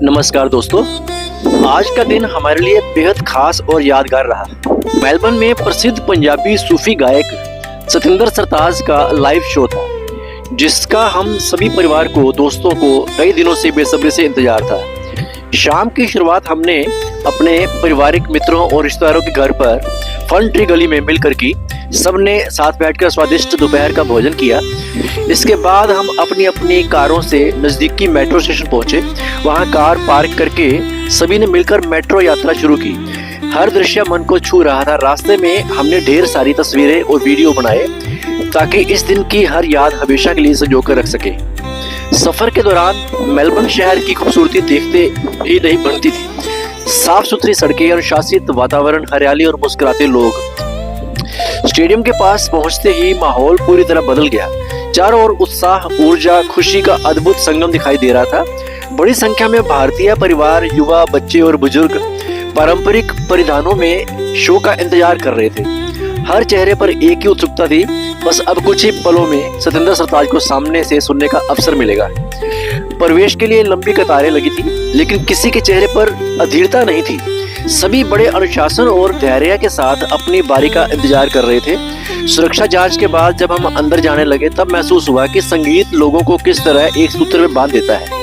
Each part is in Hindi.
नमस्कार दोस्तों, आज का दिन हमारे लिए बेहद खास और यादगार रहा। मेलबर्न में प्रसिद्ध पंजाबी सूफी गायक सतिंदर सरताज का लाइव शो था, जिसका हम सभी परिवार को, दोस्तों को कई दिनों से बेसब्री से इंतजार था। शाम की शुरुआत हमने अपने पारिवारिक मित्रों और रिश्तेदारों के घर पर फन ट्री गली में मिलकर की। सबने साथ बैठकर स्वादिष्ट दोपहर का भोजन किया। इसके बाद हम अपनी अपनी कारों से नजदीकी मेट्रो स्टेशन पहुंचे। वहां कार पार्क करके सभी ने मिलकर मेट्रो यात्रा शुरू की। हर दृश्य मन को छू रहा था। रास्ते में हमने ढेर सारी तस्वीरें और वीडियो बनाए ताकि इस दिन की हर याद हमेशा के लिए संजो कर रख सके। सफर के दौरान मेलबर्न शहर की खूबसूरती देखते ही नहीं बनती थी। साफ सुथरी सड़कें, अनुशासित वातावरण, हरियाली और मुस्कुराते लोग। स्टेडियम के पास पहुंचते ही माहौल पूरी तरह बदल गया। चारों ओर उत्साह, ऊर्जा, खुशी का अद्भुत संगम दिखाई दे रहा था। बड़ी संख्या में भारतीय परिवार, युवा, बच्चे और बुजुर्ग पारंपरिक परिधानों में शो का इंतजार कर रहे थे। हर चेहरे पर एक ही उत्सुकता थी, बस अब कुछ ही पलों में सतिंदर सरताज को सामने से सुनने का अवसर मिलेगा। प्रवेश के लिए लंबी कतारें लगी थी, लेकिन किसी के चेहरे पर अधीरता नहीं थी। सभी बड़े अनुशासन और धैर्य के साथ अपनी बारी का इंतजार कर रहे थे। सुरक्षा जांच के बाद जब हम अंदर जाने लगे, तब महसूस हुआ कि संगीत लोगों को किस तरह एक सूत्र में बांध देता है।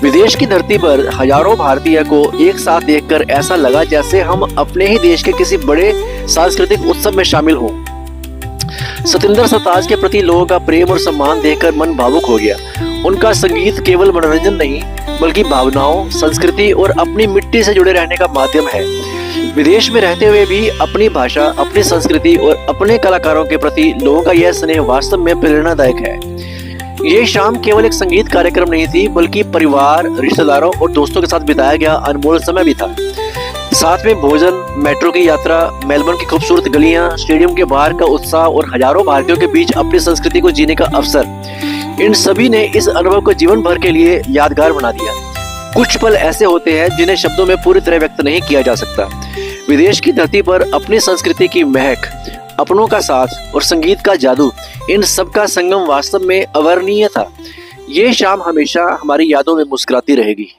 विदेश की धरती पर हजारों भारतीय को एक साथ देखकर ऐसा लगा जैसे हम अपने ही देश के किसी बड़े सांस्कृतिक उत्सव में शामिल हों। सतिंदर सरताज के प्रति लोगों का प्रेम और सम्मान देखकर मन भावुक हो गया। उनका संगीत केवल मनोरंजन नहीं, बल्कि भावनाओं, संस्कृति और अपनी मिट्टी से जुड़े रहने का माध्यम है। विदेश में रहते हुए भी अपनी भाषा, अपनी संस्कृति और अपने कलाकारों के प्रति लोगों का यह स्नेह वास्तव में प्रेरणादायक है। ये शाम केवल एक संगीत कार्यक्रम नहीं थी, बल्कि परिवार, रिश्तेदारों और दोस्तों के साथ बिताया गया अनमोल समय भी था। साथ में भोजन, मेट्रो की यात्रा, मेलबर्न की खूबसूरत गलियां, स्टेडियम के बाहर का उत्साह और हजारों भारतीयों के बीच अपनी संस्कृति को जीने का अवसर, इन सभी ने इस अनुभव को जीवन भर के लिए यादगार बना दिया। कुछ पल ऐसे होते हैं जिन्हें शब्दों में पूरी तरह व्यक्त नहीं किया जा सकता। विदेश की धरती पर अपनी संस्कृति की महक, अपनों का साथ और संगीत का जादू, इन सब का संगम वास्तव में अवर्णनीय था। ये शाम हमेशा हमारी यादों में मुस्कुराती रहेगी।